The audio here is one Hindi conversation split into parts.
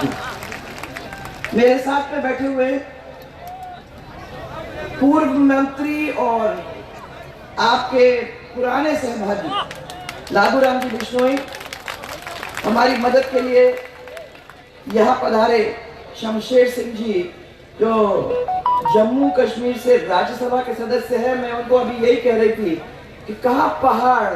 जी, मेरे साथ में बैठे हुए पूर्व मंत्री और आपके पुराने सहभागी लादूराम जी बिश्नोई हमारी मदद के लिए यहाँ पधारे। शमशेर सिंह जी जो जम्मू कश्मीर से राज्यसभा के सदस्य हैं, मैं उनको अभी यही कह रही थी कि कहाँ पहाड़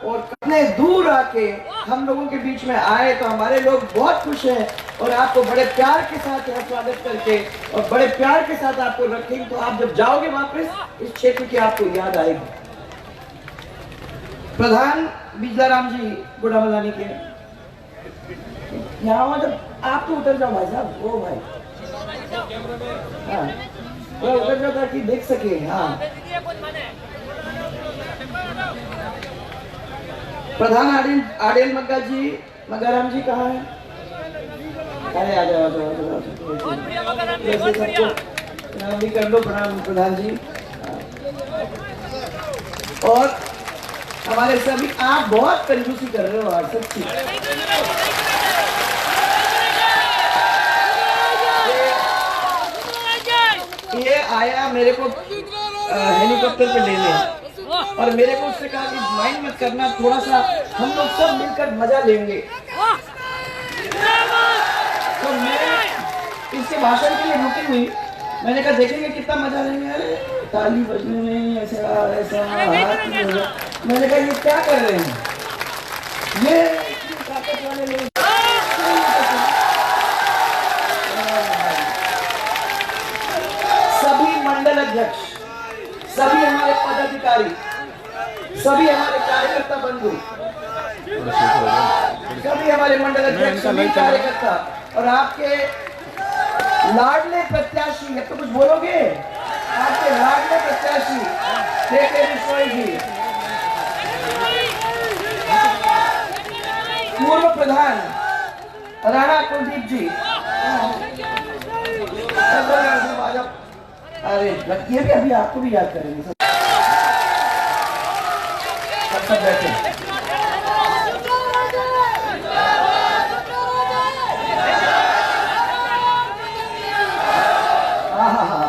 और कितने दूर आके हम लोगों के बीच में आए, तो हमारे लोग बहुत खुश हैं और आपको बड़े प्यार के साथ यहाँ स्वागत करके और बड़े प्यार के साथ आपको रखेंगे। तो आप जब जाओगे वापस इस क्षेत्र की आपको याद आएगी। प्रधान बिजलाराम जी गुड़ामलानी के यहाँ, जब आप तो उतर जाओ भाई साहब, वो भाई हाँ उतर जाओ ताकि देख सके। हाँ, प्रधान आडियल मग्गा जी, मग्गाराम जी कहाँ है? अरे आ जाओ प्रणाम भी कर लो। प्रणाम प्रधान जी। और हमारे सभी, आप बहुत कंजूसी कर रहे हो आज, सच्ची। ये आया मेरे को हेलीकॉप्टर पे लेने और मेरे को उससे कहा कि माइंड मत करना, थोड़ा सा हम लोग सब मिलकर मजा लेंगे। तो मैं इसके भाषण के लिए रुकी हुई, मैंने कहा देखेंगे कितना मजा लेंगे। अरे ताली बजने में ऐसा ऐसा हाथ, मैंने कहा ये क्या कर रहे हैं, ये ताकत वाले लोग। सभी मंडल अध्यक्ष, सभी हमारे पदाधिकारी, सभी हमारे कार्यकर्ता बंधु, सभी हमारे मंडल अध्यक्ष, सभी कार्यकर्ता और आपके लाडले प्रत्याशी, अब तो कुछ बोलोगे, आपके लाडले प्रत्याशी के बिश्नोई जी, पूर्व प्रधान राणा कुलदीप जी, अरे ये भी अभी आपको भी याद करेंगे। सब बैठे।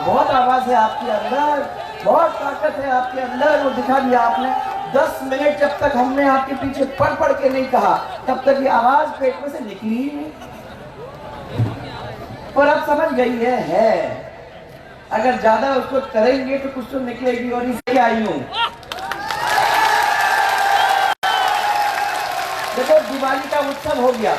बहुत आवाज है आपके अंदर, बहुत ताकत है आपके अंदर, वो दिखा दिया आपने। 10 मिनट जब तक हमने आपके पीछे पढ़ के नहीं कहा, तब तक ये आवाज पेट में से निकली ही नहीं। पर अब समझ गई है अगर ज्यादा उसको करेंगे तो कुछ तो निकलेगी। और इसलिए आई हूं। देखो, दिवाली का उत्सव हो गया,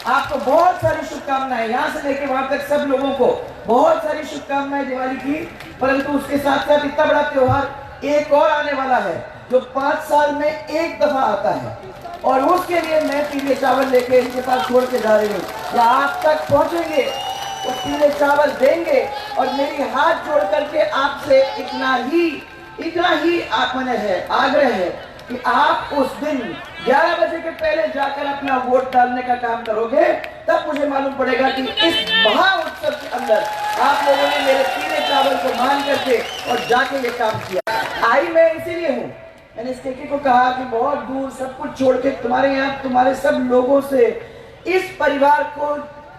आपको बहुत सारी शुभकामनाएं, यहाँ से लेके वहां तक सब लोगों को बहुत सारी शुभकामनाएं दिवाली की। परंतु उसके साथ साथ इतना बड़ा त्योहार एक और आने वाला है जो 5 साल में एक दफा आता है, और उसके लिए मैं पीले चावल लेके इनके पास छोड़ के जा रही हूँ। या आप तक पहुंचेंगे तो पीले चावल देंगे, और मेरी हाथ जोड़ करके आपसे इतना ही आपने है, आग्रह है कि आप उस दिन 11 बजे के पहले जाकर अपना वोट डालने का काम करोगे। तब मुझे मालूम पड़ेगा कि इस महा उत्सव के अंदर आप लोगों ने मेरे पीले चावल को मान करके और जाके ये काम किया। आई मैं इसीलिए हूँ, मैंने इस टेके को कहा कि बहुत दूर सब कुछ छोड़ के तुम्हारे यहाँ, तुम्हारे सब लोगों से, इस परिवार को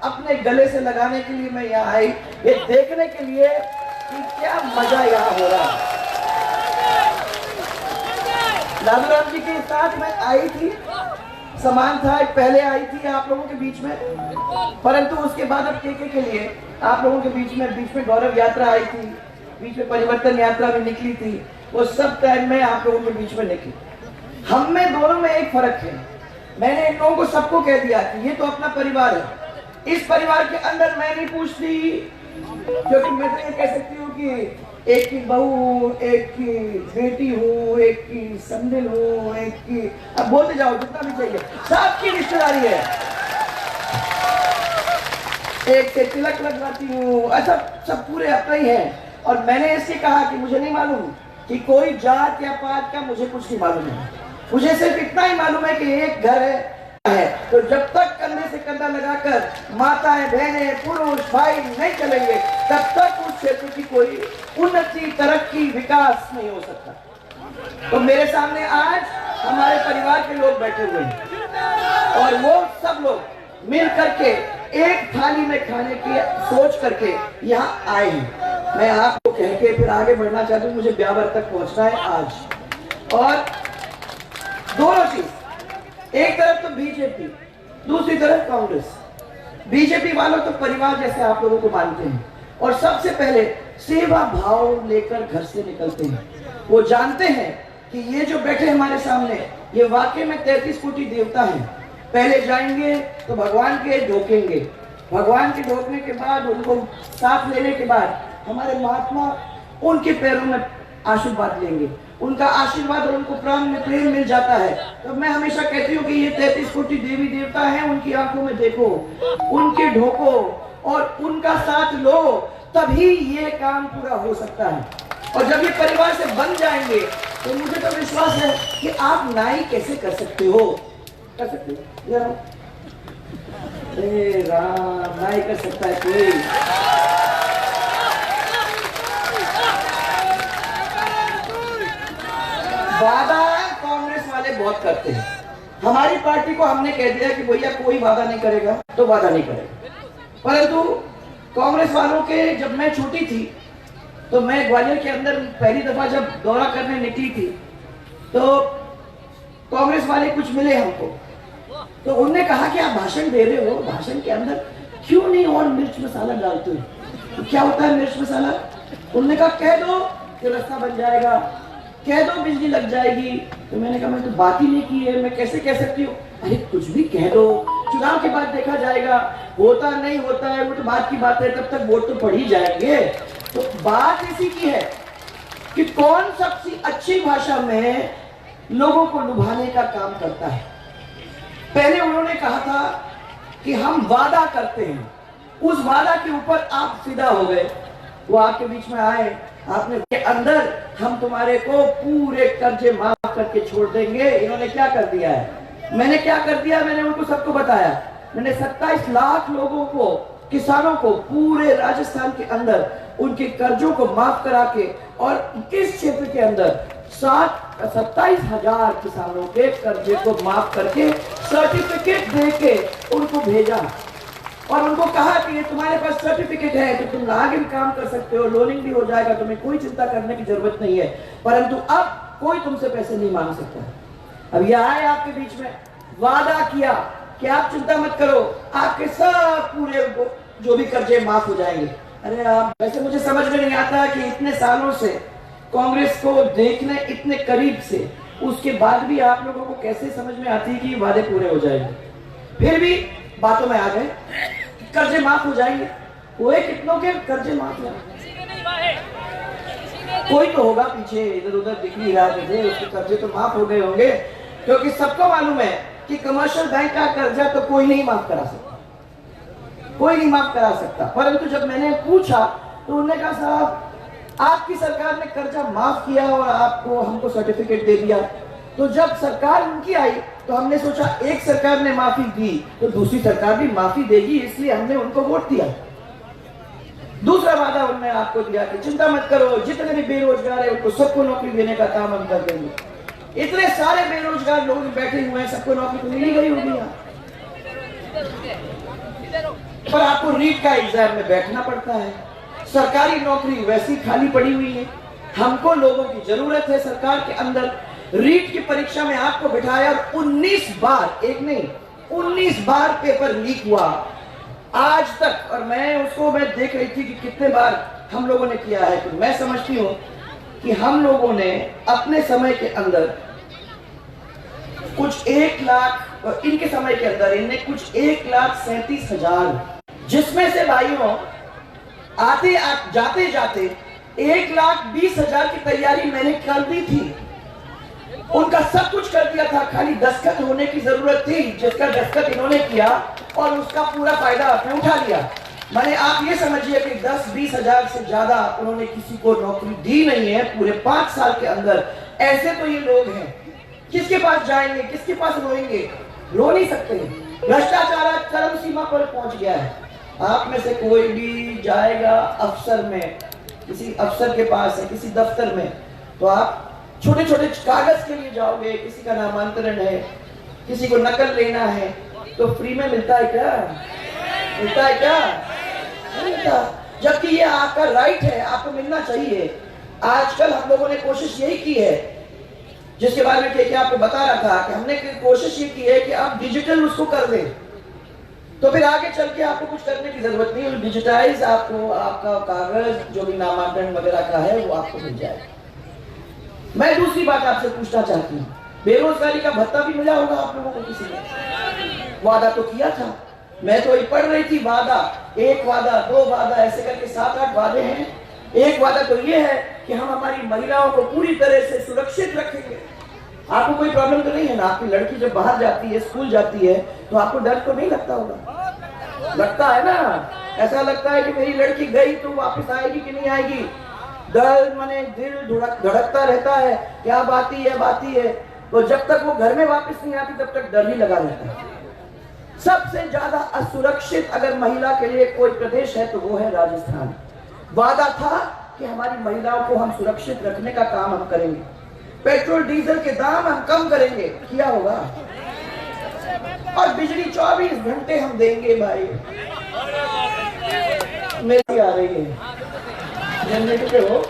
अपने गले से लगाने के लिए मैं यहाँ आई, ये देखने के लिए कि क्या मजा यहाँ हो रहा है। लादूराम जी के साथ मैं आई थी, समान था, पहले आई थी आप लोगों के बीच में, परंतु उसके बाद अब टेके के लिए आप लोगों के बीच में गौरव यात्रा आई थी, बीच में परिवर्तन यात्रा भी निकली थी, वो सब टाइम में आप लोगों के बीच में निकली। हम में दोनों में एक फर्क है, मैंने इन लोगों को सबको कह दिया कि ये तो अपना परिवार है, इस परिवार के अंदर मैं नहीं पूछती, क्योंकि मैं तो ये कह सकती हूँ कि एक की बहू, एक की बेटी हो, एक की संदिल हो, एक की, अब बोलते जाओ जितना भी चाहिए, सबकी रिश्तेदारी है। एक से तिलक लगवाती हूँ, ऐसा सब पूरे अपना ही है। और मैंने इससे कहा कि मुझे नहीं मालूम कि कोई जात या पात का, मुझे कुछ नहीं मालूम है, मुझे सिर्फ इतना ही मालूम है कि एक घर है। तो जब तक कंधे से कंधा लगाकर माताएं, बहनें, पुरुष, भाई नहीं चलेंगे, तब तक उस क्षेत्र की कोई उन्नति, तरक्की, विकास नहीं हो सकता। तो मेरे सामने आज हमारे परिवार के लोग बैठे हुए हैं और वो सब लोग मिल करके एक थाली में खाने की सोच करके यहाँ आए हैं। मैं आपको कह के फिर आगे बढ़ना चाहती हूँ, मुझे ब्यावर तक पहुंचना है आज। और दोनों चीज, एक तरफ तो बीजेपी, दूसरी तरफ कांग्रेस। बीजेपी वालों तो परिवार जैसे आप लोगों को मानते हैं और सबसे पहले सेवा भाव लेकर घर से निकलते हैं। वो जानते हैं कि ये जो बैठे हमारे सामने ये वाकई में 33 कोटि देवता हैं। पहले जाएंगे तो भगवान के ढोकेंगे, भगवान के ढोकने के बाद उनको साथ लेने के बाद हमारे महात्मा उनके पैरों में आशीर्वाद लेंगे, उनका आशीर्वाद और उनको प्राण में प्रेम मिल जाता है। तो मैं हमेशा कहती हूँ कि ये 33 कोटि देवी देवता हैं, उनकी आंखों में देखो, उनके ढोको और उनका साथ लो, तभी ये काम पूरा हो सकता है। और जब ये परिवार से बन जाएंगे तो मुझे तो विश्वास है कि आप नाई कैसे कर सकते हो, कर सकते हो राम, नाई कर सकता है कोई। वादा कांग्रेस वाले बहुत करते हैं। हमारी पार्टी को हमने कह दिया कि भैया कोई वादा नहीं करेगा तो वादा नहीं करेगा, परंतु कांग्रेस वालों के, जब मैं छोटी थी तो मैं ग्वालियर के अंदर पहली दफा जब दौरा करने निकली थी तो कांग्रेस वाले कुछ मिले हमको, तो उन्होंने कहा कि आप भाषण दे रहे हो, भाषण के अंदर क्यों नहीं और मिर्च मसाला डालते हो? तो क्या होता है मिर्च मसाला? उन्होंने कहा कह दो कि रास्ता बन जाएगा, कह दो बिजली लग जाएगी। तो मैंने कहा मैं तो बात ही नहीं की है, मैं कैसे कह सकती हूँ? अरे कुछ भी कह दो, चुनाव के बाद देखा जाएगा, होता नहीं होता है वो तो बात की बात है, तब तक वोट तो पड़ ही जाएंगे। तो बात इसी की है कि कौन सबसे अच्छी भाषा में लोगों को लुभाने का काम करता है। पहले उन्होंने कहा था कि हम वादा करते हैं, उस वादा के ऊपर आप सीधा हो गए। वो आपके बीच में आए, आपने के अंदर हम तुम्हारे को पूरे कर्जे माफ करके छोड़ देंगे। इन्होंने क्या कर दिया है? मैंने क्या कर दिया? मैंने उनको सबको बताया। मैंने 27 लाख लोगों को, किसानों को पूरे राजस्थान के अंदर उनके कर्जों को माफ करा के और इस क्षेत्र के अंदर 27,000 किसानों के कर्जे को माफ करके सर्टिफिकेट देके उनको भेजा और उनको कहा कि ये तुम्हारे पास सर्टिफिकेट है तो तुम आगे भी काम कर सकते हो, लोनिंग भी हो जाएगा, तुम्हें कोई चिंता करने की जरूरत नहीं है। परंतु अब कोई तुमसे पैसे नहीं मांग सकता। अब ये आए आपके बीच में, वादा किया कि आप चिंता मत करो, आपके सब पूरे जो भी कर्जे माफ हो जाएंगे। अरे आप, वैसे मुझे समझ में नहीं आता कि इतने सालों से कांग्रेस को देखने इतने करीब से, उसके बाद भी आप लोगों को कैसे समझ में आती है कि वादे पूरे हो जाएंगे। फिर भी बातों में आ गए, कर्जे माफ हो जाएंगे। हुए कितनों के कर्जे माफ हुए? कोई तो होगा पीछे, इधर उधर दिख नहीं रहा मुझे, उसके कर्जे तो माफ हो गए होंगे, क्योंकि सबको मालूम है कि कमर्शियल बैंक का कर्जा तो कोई नहीं माफ करा सकता, कोई नहीं माफ करा सकता। परंतु जब मैंने पूछा तो उन्होंने कहा साहब आपकी सरकार ने कर्जा माफ किया और आपको हमको सर्टिफिकेट दे दिया। तो जब सरकार उनकी आई तो हमने सोचा एक सरकार ने माफी दी तो दूसरी सरकार भी माफी देगी, इसलिए हमने उनको वोट दिया। दूसरा वादा उन्होंने आपको दिया कि चिंता मत करो, जितने भी बेरोजगार है उनको सबको नौकरी देने का काम हम कर देंगे। इतने सारे बेरोजगार लोग बैठे हुए हैं, सबको नौकरी तो मिली गई होगी यहाँ, पर आपको रीट का एग्जाम में बैठना पड़ता है। सरकारी नौकरी वैसी खाली पड़ी हुई है, हमको लोगों की जरूरत है सरकार के अंदर। रीट की परीक्षा में आपको बिठाया, 19 बार, एक नहीं 19 बार पेपर लीक हुआ आज तक, और मैं देख रही थी कि कितने बार हम लोगों ने किया है। तो मैं समझती हूँ कि हम लोगों ने अपने समय के अंदर कुछ 1 लाख, और इनके समय के अंदर इनने कुछ 1,37,000, जिसमें से भाइयों जाते जाते 1,20,000 की तैयारी मैंने कर दी थी, उनका सब कुछ कर दिया था, खाली दस्तखत होने की जरूरत थी, जिसका दस्तखत इन्होंने किया और उसका पूरा फायदा आपने उठा लिया। मैंने, आप ये समझिए कि 10-20 हजार से ज्यादा उन्होंने किसी को नौकरी दी नहीं है पूरे 5 साल के अंदर। ऐसे तो ये लोग हैं, किसके पास जाएंगे, किसके पास रोएंगे? रो नहीं सकते। भ्रष्टाचार चरम सीमा पर पहुंच गया है। आप में से कोई भी जाएगा अफसर में, किसी अफसर के पास है, किसी दफ्तर में, तो आप छोटे छोटे कागज के लिए जाओगे, किसी का नामांतरण है, किसी को नकल लेना है, तो फ्री में मिलता है क्या? मिलता है क्या? नहीं मिलता। जबकि ये आपका राइट है, आपको मिलना चाहिए। आजकल हम लोगों ने कोशिश यही की है, जिसके बारे में के आपको बता रहा था कि हमने कोशिश ये की है कि आप डिजिटल उसको कर दें, तो फिर आगे चल के आपको कुछ करने की जरूरत नहीं है। डिजिटाइज आपको आपका कागज जो भी नामांकन वगैरह का है वो आपको मिल जाए। मैं दूसरी बात आपसे पूछना चाहती हूँ, बेरोजगारी का भत्ता भी मिला होगा आप लोगों को किसी ने? वादा तो किया था, मैं तो ये पढ़ रही थी, वादा, एक वादा, दो वादा, ऐसे करके 7-8 वादे हैं। एक वादा तो ये है कि हम हमारी महिलाओं को पूरी तरह से सुरक्षित रखेंगे। आपको कोई प्रॉब्लम तो नहीं है ना? आपकी लड़की जब बाहर जाती है, स्कूल जाती है, तो आपको डर तो नहीं लगता होगा? लगता है ना? ऐसा लगता है कि मेरी लड़की गई तो वापस आएगी कि नहीं आएगी। डर माने दिल धड़कता रहता है कि अब आती है, अब आती है। तो जब तक वो घर में वापस नहीं आती तब तक डर ही लगा रहता है। सबसे ज्यादा असुरक्षित अगर महिला के लिए कोई प्रदेश है तो वो है राजस्थान। वादा था कि हमारी महिलाओं को हम सुरक्षित रखने का काम हम करेंगे, पेट्रोल डीजल के दाम हम कम करेंगे, किया होगा। और बिजली 24 घंटे हम देंगे भाई। मेरी आ रही है जनरेटर हो,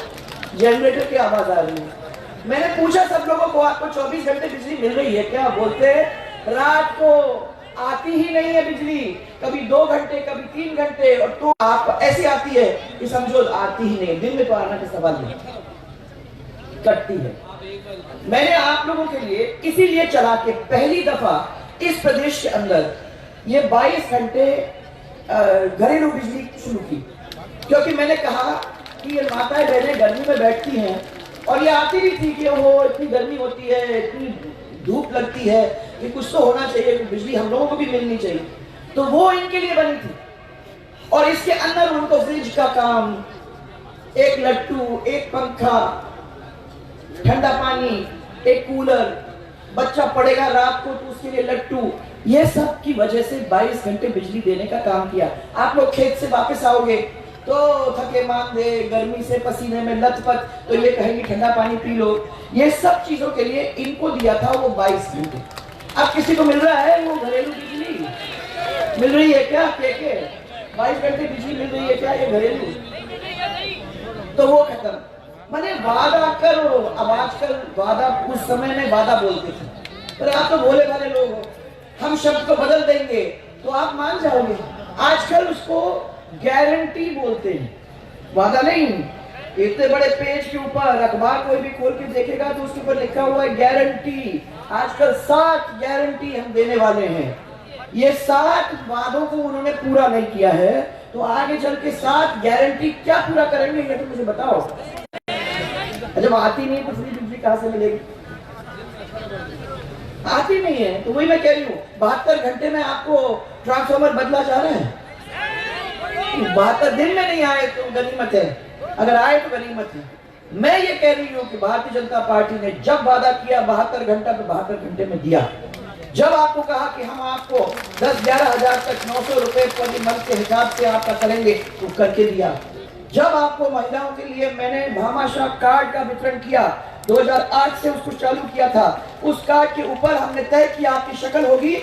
जनरेटर की आवाज आ रही है। मैंने पूछा सब लोगों को, आपको 24 घंटे बिजली मिल रही है क्या? बोलते रात को आती ही नहीं है बिजली, कभी 2 घंटे, कभी 3 घंटे, और तो आप ऐसी आती है कि समझो आती ही नहीं। दिन में तो आना का सवाल नहीं, कटती है। मैंने आप लोगों के लिए इसीलिए चला के पहली दफा इस प्रदेश के अंदर ये 22 घंटे घरेलू बिजली शुरू की, क्योंकि मैंने कहा कि ये माताएं बहनें गर्मी में बैठती हैं और ये आती भी थी कि वो इतनी गर्मी होती है, इतनी धूप लगती है कि कुछ तो होना चाहिए, बिजली हम लोगों को भी मिलनी चाहिए। तो वो इनके लिए बनी थी। और इसके अंदर उनको फ्रिज का काम, एक लट्टू, एक पंखा, ठंडा पानी, एक कूलर, बच्चा पड़ेगा रात को तो उसके लिए लट्टू, ये सब की वजह से 22 घंटे बिजली देने का काम किया। आप लोग खेत से वापस आओगे तो थके मांदे, गर्मी से पसीने में लथपथ, तो ये कहेंगे ठंडा पानी पी लो। ये सब चीजों के लिए इनको दिया था वो 22 घंटे। अब किसी को मिल रहा है वो घरेलू बिजली? मिल रही है क्या? के 22 घंटे बिजली मिल रही है क्या ये घरेलू? तो वो खत्म। मैंने वादा करो। अब आजकल वादा, उस समय में वादा बोलते थे, पर आप तो भोले भाले लोग हो, हम शब्द को बदल देंगे तो आप मान जाओगे। आजकल उसको गारंटी बोलते हैं, वादा नहीं। इतने बड़े पेज के ऊपर अखबार कोई भी खोल के देखेगा तो उसके ऊपर लिखा हुआ है गारंटी। आजकल 7 गारंटी हम देने वाले हैं। ये 7 वादों को उन्होंने पूरा नहीं किया है, तो आगे चल के 7 गारंटी क्या पूरा करेंगे ये तो मुझे बताओ। जब आती नहीं तो फ्री बिजली कहां से मिलेगी? आती नहीं है तो वही मैं कह रही हूँ, 72 घंटे में आपको ट्रांसफॉर्मर बदला जा रहा है। 72 दिन में नहीं आए तो गनीमत है, अगर आए तो गनीमत है। मैं ये कह रही हूँ कि भारतीय जनता पार्टी ने जब वादा किया 72 घंटा तो 72 घंटे में दिया। जब आपको कहा कि हम आपको 10-11 हजार तक 900 रुपए प्रति मंथ के हिसाब से आपका करेंगे तो करके दिया। जब आपको महिलाओं के लिए मैंने भामाशाह कार्ड का वितरण किया, 2008 से उसको चालू किया था, उस कार्ड के ऊपर हमने तय किया आपकी शक्ल होगी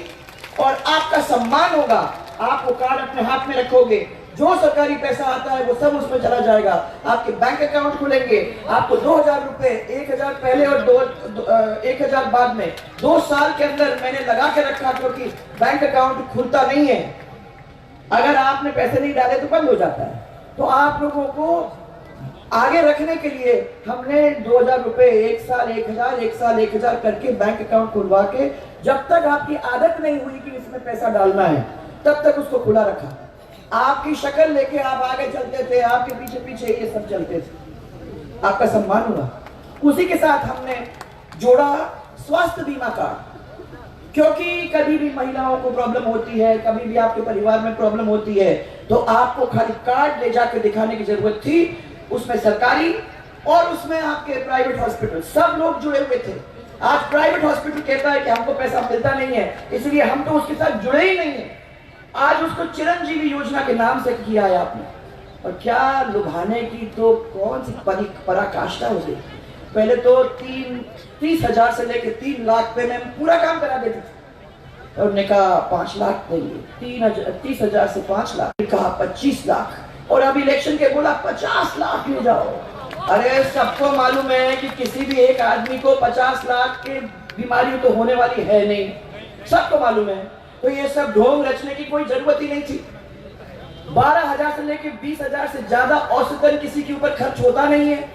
और आपका सम्मान होगा। आप वो कार्ड अपने हाथ में रखोगे, जो सरकारी पैसा आता है वो सब उसमें चला जाएगा। आपके बैंक अकाउंट खुलेंगे, आपको 2000 रुपए, 1000 पहले और 1000 बाद में, 2 साल के अंदर मैंने लगा के रखा, क्योंकि बैंक अकाउंट खुलता नहीं है, अगर आपने पैसे नहीं डाले तो बंद हो जाता है। तो आप लोगों को आगे रखने के लिए हमने 2000 रुपए, 1 साल 1000, 1 साल 1000 करके बैंक अकाउंट खुलवा के, जब तक आपकी आदत नहीं हुई कि इसमें पैसा डालना है तब तक उसको खुला रखा। आपकी शक्ल लेके आप आगे चलते थे, आपके पीछे पीछे ये सब चलते थे, आपका सम्मान हुआ। उसी के साथ हमने जोड़ा स्वास्थ्य बीमा कार्ड, क्योंकि कभी भी महिलाओं को प्रॉब्लम होती है, कभी भी आपके परिवार में प्रॉब्लम होती है, तो आपको खाली कार्ड ले जाकर दिखाने की जरूरत थी। उसमें सरकारी और उसमें आपके प्राइवेट हॉस्पिटल सब लोग जुड़े हुए थे। आज प्राइवेट हॉस्पिटल कहता है कि हमको पैसा मिलता नहीं है, इसलिए हम तो उसके साथ जुड़े ही नहीं है। आज उसको चिरंजीवी योजना के नाम से किया है आपने, और क्या लुभाने की तो कौन सी पराकाष्ठा हो गई। पहले तो 30,000 से लेकर 3 लाख पे में पूरा काम करा देते थे, और उन्होंने कहा 5 लाख देंगे, 30,000 से 5 लाख, कहा 25 लाख, और अब इलेक्शन के बोला 50 लाख ले जाओ। अरे सबको मालूम है कि किसी भी एक आदमी को 50 लाख की बीमारी तो होने वाली है नहीं, सबको मालूम है। तो ये सब ढोंग रचने की कोई जरूरत ही नहीं थी। 12,000 से लेकर 20,000 से ज्यादा औसतन किसी के ऊपर खर्च होता नहीं है,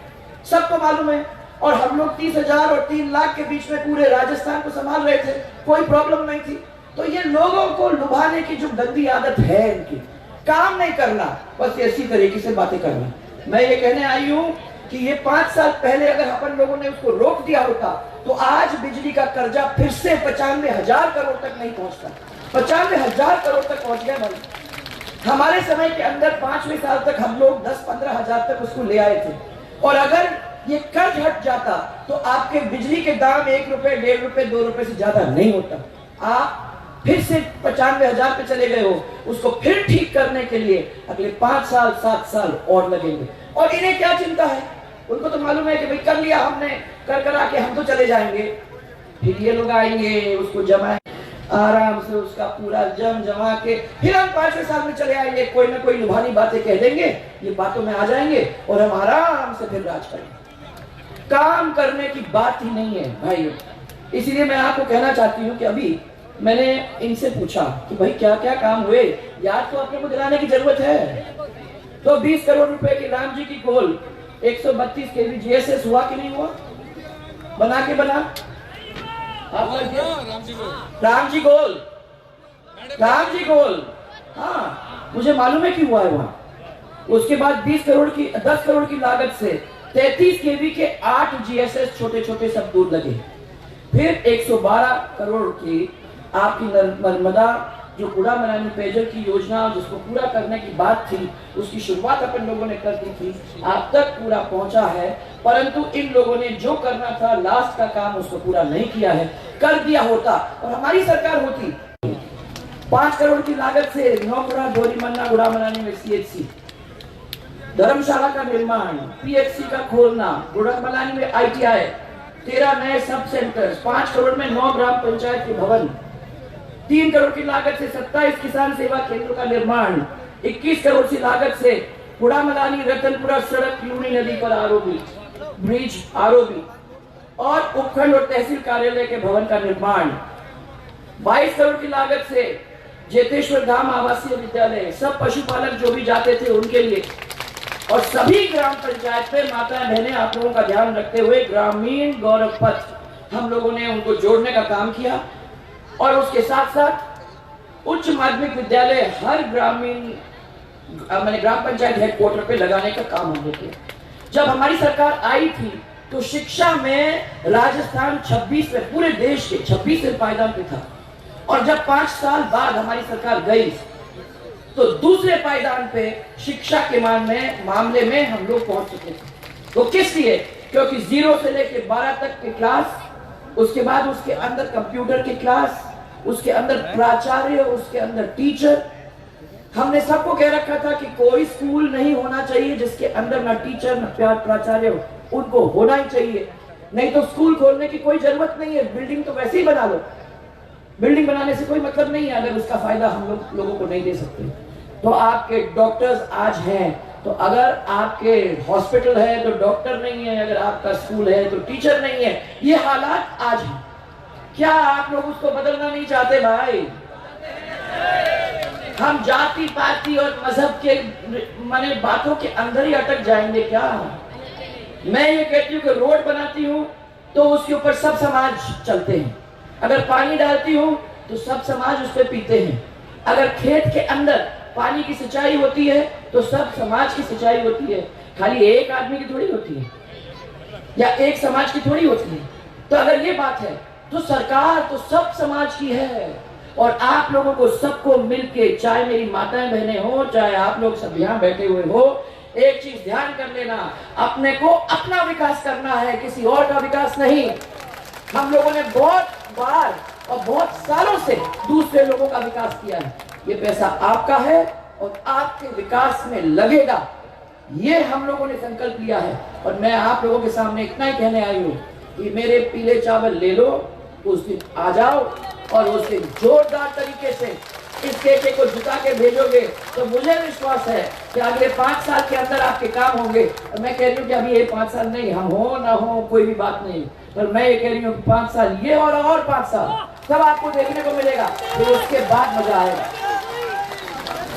सबको मालूम है। और हम लोग 30,000 और 3 लाख के बीच में पूरे राजस्थान को संभाल रहे थे, कोई प्रॉब्लम नहीं थी। तो ये लोगों को लुभाने की जो गंदी आदत है इनकी, काम नहीं करना, बस ऐसी तरीके से बातें करना। मैं ये कहने आई हूं कि ये 5 साल पहले अगर अपन लोगों ने उसको रोक दिया होता तो आज बिजली का कर्जा फिर से 95,000 करोड़ तक नहीं पहुंचता। 95,000 करोड़ तक पहुंच गया भाई। हमारे समय के अंदर 5वें साल तक हम लोग 10-15 हजार तक उसको ले आए थे। और अगर ये कर्ज हट जाता तो आपके बिजली के दाम 1 रुपए, 1.5 रुपए, 2 रुपए से ज्यादा नहीं होता। आप फिर से 95,000 पे चले गए हो। उसको फिर ठीक करने के लिए अगले 5 साल 7 साल और लगेंगे। और इन्हें क्या चिंता है, उनको तो मालूम है कि भाई कर लिया हमने, कर आके हम तो चले जाएंगे। फिर ये लोग आएंगे, उसको जमाए आराम से, उसका पूरा जमा के फिर हम 5वें साल में चले आएंगे, कोई ना कोई लुभानी बातें कह देंगे, ये बातों में आ जाएंगे और हम आराम से फिर राज करेंगे। काम करने की बात ही नहीं है भाइयों। इसीलिए मैं आपको कहना चाहती हूँ कि अभी मैंने इनसे पूछा कि भाई क्या क्या काम हुए, याद तो अपने को दिलाने की जरूरत है। तो 20 करोड़ रुपए की राम जी की गोल 132 केवी जीएसएस हुआ कि नहीं हुआ? बना के बना राम जी गोल, हाँ मुझे मालूम है कि हुआ है वहां। उसके बाद 10 करोड़ की लागत से 33 केवी के 8 जीएसएस छोटे छोटे सब दूर लगे। फिर 112 करोड़ की आपकी नर्मदा जो कूड़ा मनानी पेयजल की योजना जिसको पूरा करने की बात थी, उसकी शुरुआत अपन लोगों ने कर दी थी, आप तक पूरा पहुंचा है। परंतु इन लोगों ने जो करना था लास्ट का काम उसको पूरा नहीं किया है। कर दिया होता और हमारी सरकार होती, 5 करोड़ की लागत से नौकुड़ा डोरीमन्ना गुड़ा मनानी में सीएचसी, धर्मशाला का निर्माण, पीएचसी का खोलना, गुड़ा मनानी में आईटीआई, 13 नए सब सेंटर्स, 5 करोड़ में 9 ग्राम पंचायत के भवन, 3 करोड़ की लागत से 27 किसान सेवा केंद्र का निर्माण, 21 करोड़ की लागत से गुड़ामलानी रतनपुरा सड़क लूनी नदी पर आरओबी ब्रिज और उपखंड और तहसील कार्यालय के भवन का निर्माण, 22 करोड़ की लागत से जेतेश्वर धाम आवासीय विद्यालय, सब पशुपालक जो भी जाते थे उनके लिए, और सभी ग्राम पंचायत में माताएं बहनें आप लोगों का ध्यान रखते हुए ग्रामीण गौरव पथ हम लोगों ने उनको जोड़ने का काम किया। और उसके साथ साथ उच्च माध्यमिक विद्यालय हर ग्राम पंचायत हेडक्वार्टर पे लगाने का काम हम लोग किया। जब हमारी सरकार आई थी तो शिक्षा में राजस्थान 26 में, पूरे देश के 26वें पायदान पे था। और जब 5 साल बाद हमारी सरकार गई तो दूसरे पायदान पे शिक्षा के मामले में हम लोग पहुंच चुके थे। तो किस लिए? क्योंकि 0 से लेकर 12 तक की क्लास, उसके बाद उसके अंदर कंप्यूटर की क्लास, उसके अंदर प्राचार्य, उसके अंदर टीचर। हमने सबको कह रखा था कि कोई स्कूल नहीं होना चाहिए जिसके अंदर ना टीचर ना प्राचार्य हो, उनको होना ही चाहिए। नहीं तो स्कूल खोलने की कोई जरूरत नहीं है, बिल्डिंग तो वैसे ही बना लो। बिल्डिंग बनाने से कोई मतलब नहीं है अगर उसका फायदा हम लोगों को नहीं दे सकते। तो आपके डॉक्टर्स आज हैं, तो अगर आपके हॉस्पिटल है तो डॉक्टर नहीं है, अगर आपका स्कूल है तो टीचर नहीं है। ये हालात आज हैं। क्या आप लोग उसको बदलना नहीं चाहते भाई? हम जाति पाति और मजहब के माने बातों के अंदर ही अटक जाएंगे क्या? मैं ये कहती हूँ कि रोड बनाती हूँ तो उसके ऊपर सब समाज चलते हैं। अगर पानी डालती हूँ तो सब समाज उस पर पीते हैं। अगर खेत के अंदर पानी की सिंचाई होती है तो सब समाज की सिंचाई होती है, खाली एक आदमी की थोड़ी होती है या एक समाज की थोड़ी होती है। तो अगर ये बात है तो सरकार तो सब समाज की है। और आप लोगों को सबको मिलके, चाहे मेरी माताएं बहनें हो, चाहे आप लोग सब यहाँ बैठे हुए हो, एक चीज ध्यान कर लेना, अपने को अपना विकास करना है, किसी और का विकास नहीं। हम लोगों ने बहुत बार और बहुत सालों से दूसरे लोगों का विकास किया है। ये पैसा आपका है और आपके विकास में लगेगा, ये हम लोगों ने संकल्प लिया है। और मैं आप लोगों के सामने इतना ही कहने आई हूँ कि मेरे पीले चावल ले लो, उस दिन आ जाओ और उसके जोरदार तरीके से इस केके को झुका के भेजोगे तो मुझे विश्वास है कि अगले 5 साल के अंदर आपके काम होंगे। मैं कह रही हूँ कि अभी ये 5 साल नहीं, हम हो ना हो कोई भी बात नहीं, पर मैं ये कह रही हूँ 5 साल ये और 5 साल सब आपको देखने को मिलेगा, फिर उसके बाद मजा आएगा।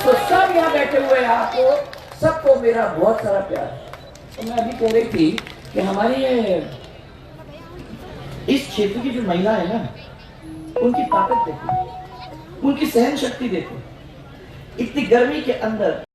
तो सब यहाँ बैठे हुए हैं, आपको सबको मेरा बहुत सारा प्यार। तो मैं अभी कह रही थी कि हमारी ये इस क्षेत्र की जो महिला है ना, उनकी ताकत देखो, उनकी सहन शक्ति देखो, इतनी गर्मी के अंदर